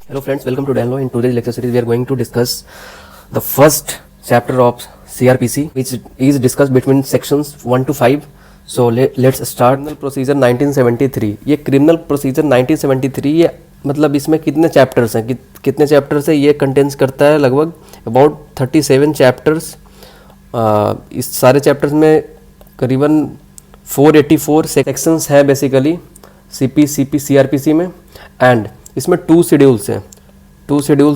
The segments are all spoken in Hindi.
Hello friends, welcome to Danlo. In today's lecture series, we are going to discuss the first chapter of CRPC, which is discussed between sections 1 to 5. So let's start. Criminal Procedure 1973. ये क्रिमिनल प्रोसीजर 1973 ये मतलब इसमें कितने चैप्टर्स हैं, कितने चैप्टर्स है ये कंटेंस करता है लगभग अबाउट 37 चैप्टर्स। इस सारे चैप्टर्स में करीबन 484 सेक्शंस हैं बेसिकली CRPC में, एंड इसमें 2 शेड्यूल्स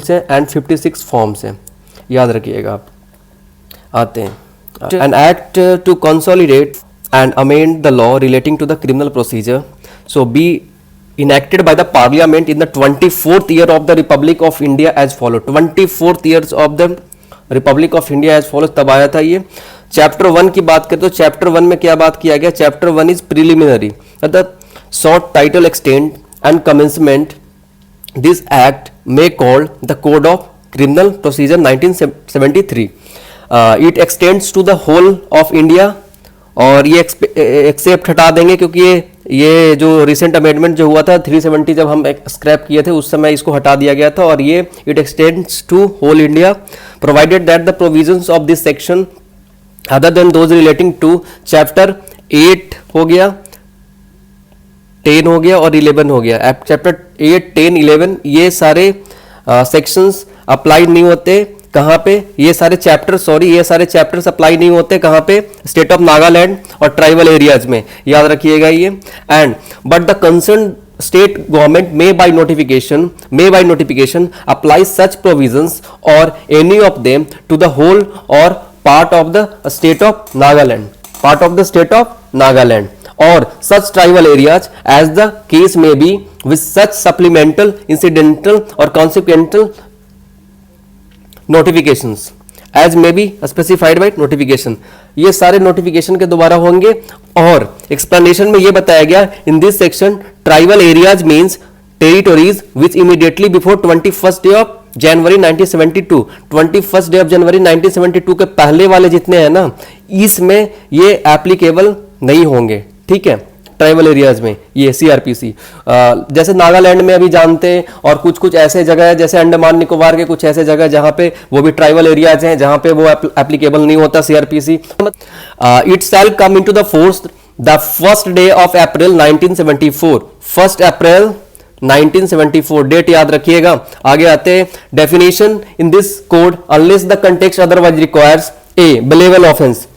हैं एंड 56 फॉर्म्स हैं, याद रखिएगा आप। आते हैं an act to consolidate and amend the law relating to the criminal procedure so be enacted by the parliament in the 24th year of the Republic of India as follow. 24th years of the Republic of India as follows तब आया था ये। चैप्टर 1 की बात करें तो चैप्टर 1 में क्या बात किया गया? चैप्टर 1 इज प्रिलिमिनरी, अर्थात short title extend and commencement this act may called the code of criminal procedure 1973. It extends to the whole of India, और ये एक्सेप्ट हटा देंगे क्योंकि ये जो रिसेंट अमेंडमेंट जो हुआ था 370 जब हम स्क्रैप किए थे उस समय इसको हटा दिया गया था, और ये it extends to whole India provided that the provisions of this section other than those relating to chapter 8 हो गया, 10 हो गया और 11 हो गया। चैप्टर 8, 10, 11 ये सारे सेक्शंस अप्लाई नहीं होते कहाँ पे? ये सारे चैप्टर्स अप्लाई नहीं होते कहाँ पे? स्टेट ऑफ नागालैंड और ट्राइबल एरियाज में, याद रखिएगा ये। And but the concern state government may by notification apply such provisions or any of them to the whole or part of the state of Nagaland or such tribal areas as the case may be with such supplemental, incidental or consequential notifications as may be specified by notification. ये सारे नोटिफिकेशन के द्वारा होंगे। और एक्सप्लेनेशन में ये बताया गया in this section tribal areas means territories which immediately before 21st day of January 1972, 21st day of January 1972 के पहले वाले जितने हैं ना, इसमें ये एप्लीकेबल नहीं होंगे, ठीक है। ट्राइबल एरियाज में ये CRPC जैसे नागालैंड में अभी जानते हैं, और कुछ ऐसे जगह है जैसे अंडमान निकोबार के कुछ ऐसे जगह जहां पे वो भी ट्राइबल एरियाज हैं जहां पे वो एप्लीकेबल नहीं होता CRPC। It shall come into the force the first day of April 1974, 1 April 1974 date याद रखिएगा। आगे आते हैं definition in this code unless the context otherwise requires a bailable offence.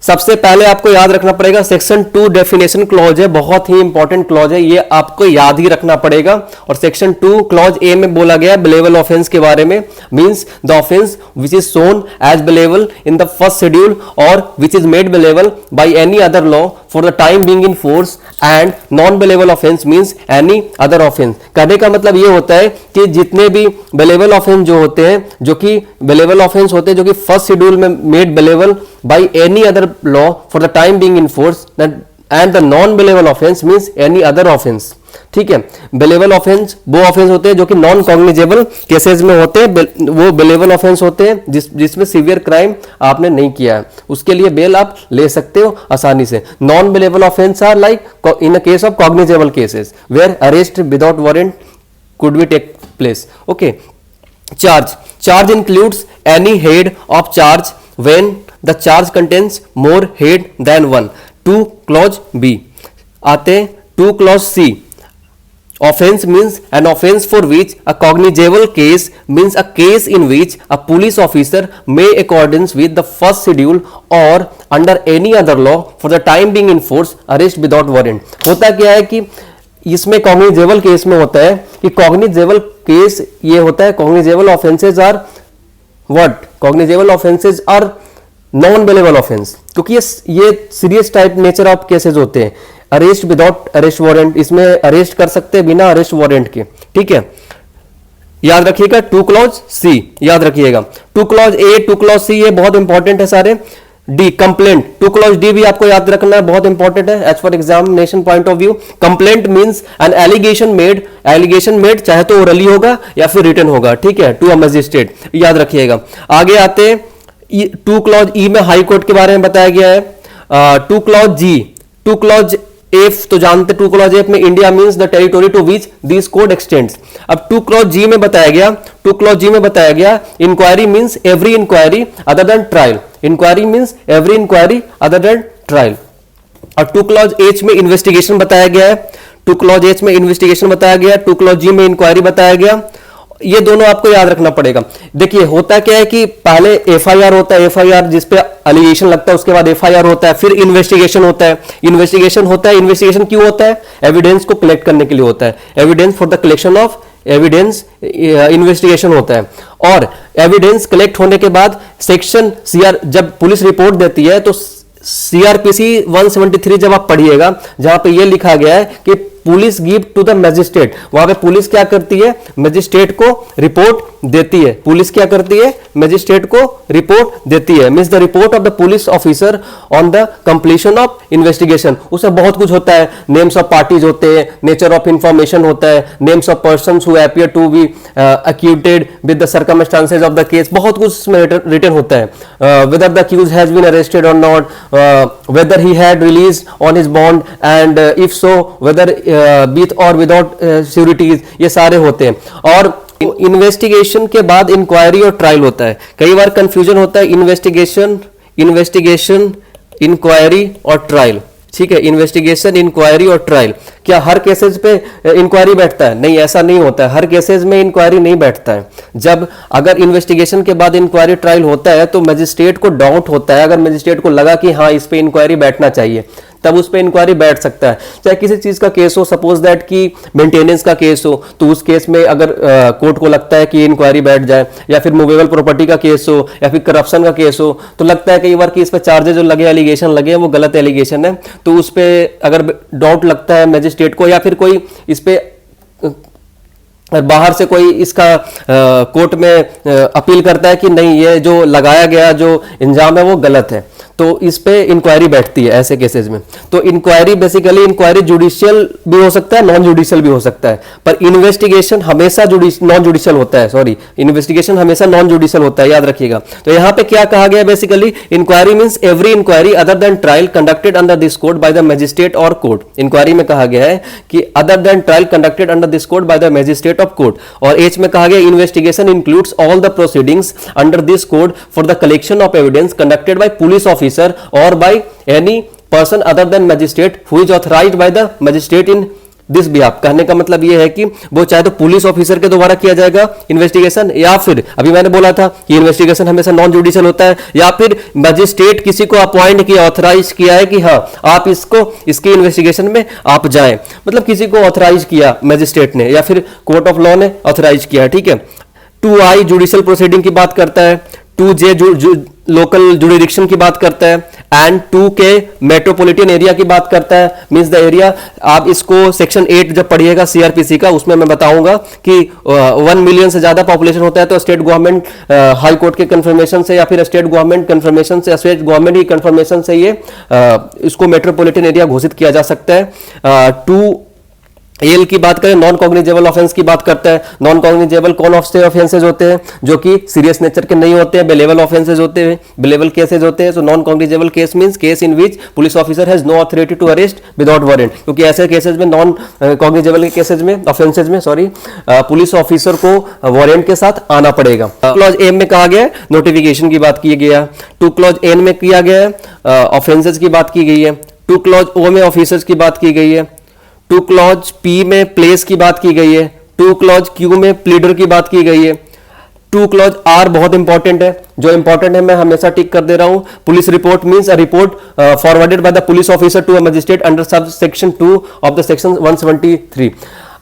सबसे पहले आपको याद रखना पड़ेगा सेक्शन 2 डेफिनेशन क्लॉज है, बहुत ही इंपॉर्टेंट क्लॉज है, ये आपको याद ही रखना पड़ेगा। और सेक्शन 2 क्लॉज ए में बोला गया बिलेबल ऑफेंस के बारे में, means the offence which is shown as bailable in the first schedule or which is made bailable by any other law for the time being in force, and non bailable offence means any other offence. कहने का मतलब ये होता है कि जितने भी बिलेबल ऑफेंस जो होते हैं, जो कि बिलेबल ऑफेंस होते हैं जो कि फर्स्ट शेड्यूल में made billable by any other law for the time being in force, and the non billable offense means any other offense, ठीक है। बिलेबल ऑफेंस वो ऑफेंस होते हैं जो कि नॉन कॉग्निजेबल केसेस में होते हैं, वो बिलेबल ऑफेंस होते हैं जिसमें सीवियर क्राइम आपने नहीं किया है, उसके लिए बेल आप ले सकते हो आसानी से। Non bailable offence are like in a case of cognizable cases where arrest without warrant could be take place. Okay, charge includes any head of charge when the charge contains more head than one. 2 clause B आते 2 clause C. Offense means an offense for which a cognizable case means a case in which a police officer may accordance with the first schedule or under any other law for the time being in force arrest without warrant. होता क्या है कि इसमें कॉग्निजेबल केस में होता है कि कॉग्निजेबल केस ये होता है, cognizable offences are what? Cognizable offences are non bailable offence, क्योंकि ये serious type nature of cases होते हैं। अरेस्ट विदाउट अरेस्ट वारंट, इसमें अरेस्ट कर सकते हैं बिना अरेस्ट वारंट के, ठीक है। याद रखिएगा 2 क्लॉज C याद रखिएगा। 2 क्लॉज A, 2 क्लॉज C ये बहुत इंपॉर्टेंट है सारे। D कंप्लेंट, 2 क्लॉज D भी आपको याद रखना है, बहुत इंपॉर्टेंट है as for examination point of view. Complaint means an allegation made चाहे तो ओरली होगा या फिर रिटन होगा, ठीक है, टू अ मजिस्ट्रेट, याद रखिएगा। आगे आते हैं 2 क्लॉज E में हाई कोर्ट के बारे में बताया गया है। 2 क्लॉज G, 2 क्लॉज एफ तो जानते, टू क्लॉज एफ में India means the territory to which this code extends. अब टू क्लॉज जी में बताया गया, टू क्लॉज जी में बताया गया inquiry means every inquiry other than trial, inquiry means every inquiry other than trial. और टू क्लॉज एच में इन्वेस्टिगेशन बताया गया है, टू क्लॉज एच में इन्वेस्टिगेशन बताया गया, टू क्लॉज जी में इंक्वायरी बताया गया। ये दोनों आपको याद रखना पड़ेगा। देखिए होता क्या है कि पहले एफआईआर होता है, एफआईआर जिस पे एलिगेशन लगता है, उसके बाद एफआईआर होता है, फिर इन्वेस्टिगेशन होता है, इन्वेस्टिगेशन होता है। इन्वेस्टिगेशन क्यों होता है? एविडेंस को कलेक्ट करने के लिए होता है, evidence for the collection of evidence investigation होता है। और एविडेंस कलेक्ट होने के बाद सेक्शन सीआर, जब पुलिस रिपोर्ट देती है तो सीआरपीसी 173 जब आप पढ़िएगा, जहां पे ये लिखा गया है कि police give to the magistrate, वहां पे पुलिस क्या करती है? मजिस्ट्रेट को रिपोर्ट देती है। पुलिस क्या करती है? मजिस्ट्रेट को रिपोर्ट देती है। Means the report of the police officer on the completion of investigation. उसमें बहुत कुछ होता है, नेम्स ऑफ पार्टीज होते हैं, नेचर ऑफ इंफॉर्मेशन होता है, names of persons who appear to be acquainted with the circumstances of the case, बहुत कुछ इसमें रिटन होता है। Whether the accused has been arrested or not, whether he had released on his bond and if so whether with or without securities, ये सारे होते हैं। और इन्वेस्टिगेशन के बाद इंक्वायरी और ट्रायल होता है। कई बार कंफ्यूजन होता है इन्वेस्टिगेशन, इंक्वायरी और ट्रायल, ठीक है, इन्वेस्टिगेशन, इंक्वायरी और ट्रायल। क्या हर केसेस पे इंक्वायरी बैठता है? नहीं, ऐसा नहीं होता है, हर केसेस में इंक्वायरी नहीं बैठता है। जब अगर इन्वेस्टिगेशन के बाद इंक्वायरी ट्रायल होता है तो मजिस्ट्रेट को डाउट होता है, अगर मजिस्ट्रेट को लगा कि हाँ इस पे इंक्वायरी बैठना चाहिए, तब उस पर इंक्वायरी बैठ सकता है। चाहे किसी चीज का केस हो, सपोज दैट कि मेंटेनेंस का केस हो, तो उस केस में अगर कोर्ट को लगता है कि इंक्वायरी बैठ जाए, या फिर मूवेबल प्रॉपर्टी का केस हो, या फिर करप्शन का केस हो, तो लगता है कई बार कि इस पर चार्जेस जो लगे, एलिगेशन लगे वो गलत एलिगेशन है, तो उस पर अगर डाउट लगता है मजिस्ट्रेट को, या फिर कोई इस पे बाहर से कोई इसका कोर्ट में अपील करता है कि नहीं ये जो लगाया गया जो इंजाम है वो गलत है, तो इस पे इंक्वायरी बैठती है ऐसे केसेस में। तो इंक्वायरी बेसिकली, इंक्वायरी जुडिशियल भी हो सकता है, नॉन जुडिशियल भी हो सकता है, पर इन्वेस्टिगेशन हमेशा नॉन जुडिशियल होता है, सॉरी, इन्वेस्टिगेशन हमेशा नॉन जुडिशियल होता है, याद रखिएगा। तो यहाँ पे क्या कहा गया basically, inquiry means every inquiry other than trial conducted under this code by the magistrate और कोर्ट। इंक्वायरी में कहा गया है कि other than trial conducted under this code by the magistrate of court. और एच में कहा गया investigation includes all the proceedings under this code for the collection of evidence conducted by police officer or by any person other than magistrate who is authorized by the magistrate in this behalf। कहने का मतलब यह है कि वो चाहे तो पुलिस ऑफिसर के द्वारा किया जाएगा इन्वेस्टिगेशन, या फिर अभी मैंने बोला था कि इन्वेस्टिगेशन हमेशा नॉन जुडिशियल होता है, या फिर मजिस्ट्रेट किसी को अपॉइंट किया, ऑथराइज किया है कि हाँ आप इसकी इन्वेस्टिगेशन में आप जाएं, मतलब किसी को ऑथराइज किया मजिस्ट्रेट ने, या फिर कोर्ट ऑफ लॉ ने ऑथराइज किया, ठीक है। 2I जुडिशियल प्रोसीडिंग की बात करता है, 2J लोकल जुरिडिक्शन की बात करता है, एंड 2K मेट्रोपॉलिटन एरिया की बात करता है, मींस द एरिया। आप इसको सेक्शन 8 जब पढ़िएगा सीआरपीसी का, उसमें मैं बताऊंगा कि 1 मिलियन से ज्यादा पॉपुलेशन होता है तो स्टेट गवर्नमेंट हाई कोर्ट के कंफर्मेशन से, या फिर स्टेट गवर्नमेंट कंफर्मेशन से, स्टेट गवर्नमेंट की कंफर्मेशन से ये इसको मेट्रोपॉलिटन एरिया घोषित किया जा सकता है। 2L की बात करें, नॉन कॉग्निजेबल ऑफेंस की बात करता है। नॉन कॉग्निजेबल कौन से ऑफेंसेज होते हैं? जो कि सीरियस नेचर के नहीं होते हैं, बेलेबल ऑफेंसेज होते हैं, बेलेबल केसेज होते हैं। So non cognizable case means case in which police officer has no authority to arrest without warrant, क्योंकि ऐसे केसेज में, नॉन कॉग्निजेबल के केसेज में, ऑफेंसेज में सॉरी, पुलिस ऑफिसर को वारंट के साथ आना पड़ेगा। क्लॉज एम में कहा गया है नोटिफिकेशन की बात की गया, 2 क्लॉज एन में किया गया है ऑफेंसेज की बात की गई है, 2 क्लॉज ओ में ऑफिसर्स की बात की गई है, 2 क्लॉज पी में प्लेस की बात की गई है, 2 क्लॉज क्यू में प्लीडर की बात की गई है, 2 क्लॉज आर बहुत इंपॉर्टेंट है, जो इंपॉर्टेंट है मैं हमेशा टिक कर दे रहा हूं। Police report means a report forwarded by the police officer to a magistrate under sub section 2 of the section 173।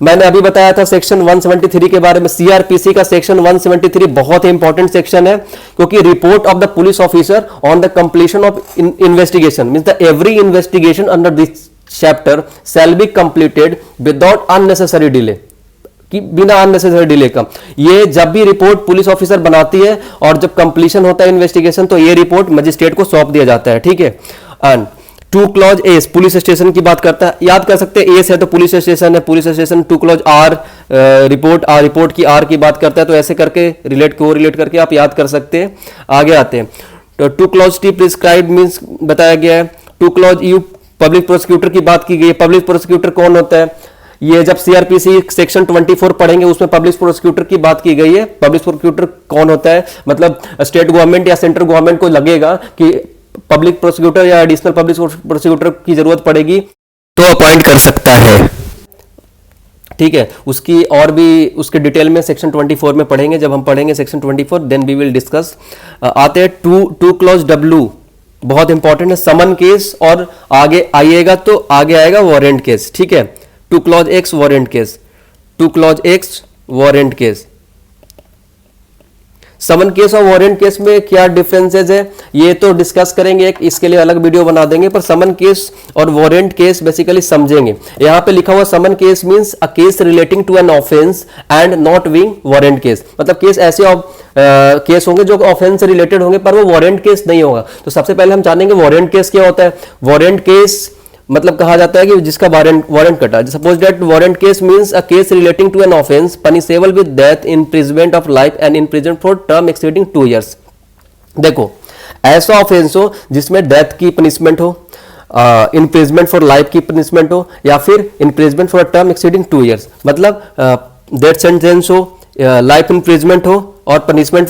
मैंने अभी बताया था सेक्शन 173 के बारे में। सीआरपीसी का सेक्शन 173 बहुत ही इंपॉर्टेंट सेक्शन है, क्योंकि report of the police officer on the completion of investigation means the every investigation under this chapter shall be completed without unnecessary delay, कि बिना अननेसेसरी डिले का। ये जब भी रिपोर्ट पुलिस ऑफिसर बनाती है और जब कंप्लीशन होता है इन्वेस्टिगेशन, तो ये रिपोर्ट मजिस्ट्रेट को सौंप दिया जाता है, ठीक है। And 2 clause S police station की बात करता है, याद कर सकते हैं एस है तो पुलिस स्टेशन है, police station. 2 clause R report की आर की बात करता है, तो ऐसे करके रिलेट करके आप याद कर सकते हैं। आगे आते हैं तो 2 क्लॉज टी प्रिस्क्राइब मींस बताया गया है, 2 क्लॉज यू पब्लिक प्रोसिक्यूटर की बात की गई है। पब्लिक प्रोसिक्यूटर कौन होता है? ये जब सीआरपीसी सेक्शन 24 पढ़ेंगे उसमें पब्लिक प्रोसिक्यूटर की बात की गई है। पब्लिक प्रोसिक्यूटर कौन होता है? मतलब स्टेट गवर्नमेंट या सेंट्रल गवर्नमेंट को लगेगा कि पब्लिक प्रोसिक्यूटर या एडिशनल पब्लिक प्रोसिक्यूटर की जरूरत पड़ेगी तो अपॉइंट कर सकता है, ठीक है। उसकी और भी उसके डिटेल में सेक्शन 24 में पढ़ेंगे। जब हम पढ़ेंगे section 24 then we will discuss. आते हैं टू क्लॉज डब्ल्यू, बहुत इंपॉर्टेंट है। समन केस और आगे आइएगा तो आगे आएगा वारंट केस, ठीक है। Two clause X warrant case, two clause X warrant case. Summon case और वारंट केस में क्या डिफरेंसेस है ये तो डिस्कस करेंगे, एक इसके लिए अलग वीडियो बना देंगे। पर समन केस और वारंट केस बेसिकली समझेंगे। यहां पे लिखा हुआ summon case means a case relating to an offence and not being warrant case. मतलब केस ऐसे केस होंगे जो ऑफेंस से रिलेटेड होंगे पर वो वारंट केस नहीं होगा। तो सबसे पहले हम जानेंगे वारंट केस क्या होता है। वारंट केस मतलब कहा जाता है कि जिसका वारंट कटा। Suppose that warrant case means a case relating to an offence punishable with death, imprisonment of life and imprisonment for term exceeding 2 years। देखो, ऐसा ऑफेंस हो जिसमें डेथ की पनिशमेंट हो, इम्प्रिजनमेंट फॉर लाइफ की पनिशमेंट हो, या फिर imprisonment for term exceeding 2 years। मतलब डेथ सेंटेंस हो, लाइफ इम्प्रिजनमेंट हो और पनिशमेंट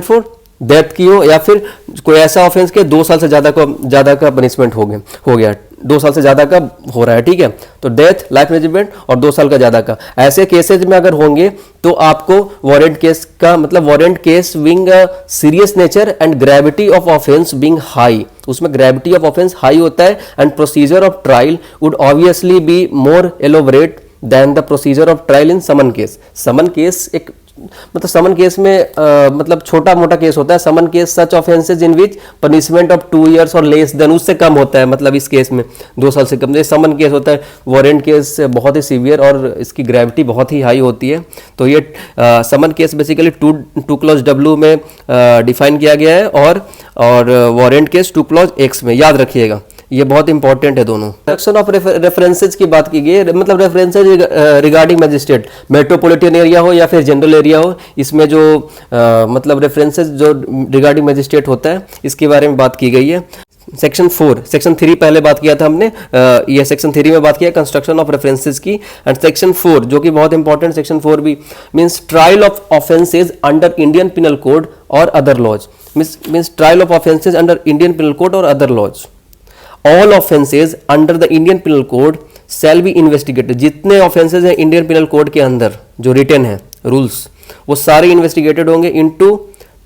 फॉर डेथ की हो, या फिर कोई ऐसा ऑफेंस के 2 साल से ज्यादा का पनिशमेंट हो गया 2 साल से ज्यादा का हो रहा है, ठीक है। तो डेथ, लाइफ इम्प्रिजनमेंट और 2 साल का ज्यादा का, ऐसे केसेज में अगर होंगे तो आपको वारंट केस का मतलब warrant case being serious nature and gravity of offence being high, उसमें ग्रेविटी ऑफ ऑफेंस हाई होता है and procedure of trial would obviously be more elaborate than the procedure of trial in summon case. Summon case एक मतलब समन केस में मतलब छोटा मोटा केस होता है। Summon case such offences in which punishment of 2 years और लेस देन, उससे कम होता है। मतलब इस केस में 2 साल से कम। ये समन केस होता है। वारंट केस बहुत ही सीवियर और इसकी ग्रेविटी बहुत ही हाई होती है। तो ये summon case basically two clause W में डिफाइन किया गया है और वारंट केस 2 क्लॉज एक्स में, याद रखिएगा ये बहुत इंपॉर्टेंट है दोनों। सेक्शन ऑफ रेफरेंसेज की बात की गई, मतलब references regarding magistrate, metropolitan area हो या फिर जनरल एरिया हो, इसमें जो मतलब रेफरेंसेज जो रिगार्डिंग मैजिस्ट्रेट होता है इसके बारे में बात की गई है। सेक्शन 4, सेक्शन 3 पहले बात किया था हमने, ये सेक्शन 3 में बात किया कंस्ट्रक्शन ऑफ रेफरेंसेज की। एंड सेक्शन 4 जो कि बहुत इंपॉर्टेंट, सेक्शन 4 भी means trial of offences under Indian penal code और other laws. Means trial of offences under Indian penal code और other laws. All offenses under the Indian Penal Code shall be investigated। जितने ऑफेंसेज हैं इंडियन पिनल कोड के अंदर जो रिटन है रूल्स, वो सारे इन्वेस्टिगेटेड होंगे, into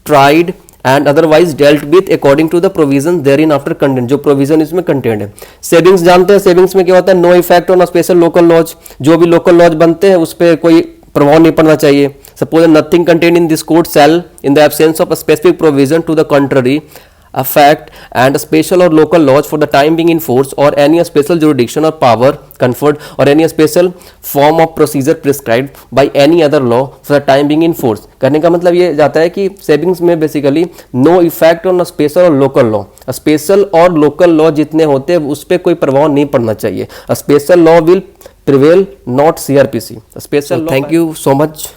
tried and otherwise dealt with according to the provision therein after content. जो प्रोविजन इसमें कंटेंट है। सेविंग्स जानते हैं, सेविंग्स में क्या होता है? No effect on special local laws. जो भी लोकल लॉज बनते हैं उस पर कोई प्रभाव नहीं पड़ना चाहिए। Suppose nothing content in this code shall in the absence of a specific provision to the country affect and special or local laws for the time being in force or any special jurisdiction or power conferred or any special form of procedure prescribed by any other law for the time being in force। करने का मतलब ये जाता है कि सेविंग्स में basically no effect on special और लोकल लॉ। स्पेशल और लोकल लॉ जितने होते हैं उस पर कोई प्रभाव नहीं पड़ना चाहिए। Special law will prevail, not CrPC. Special. Thank you so much.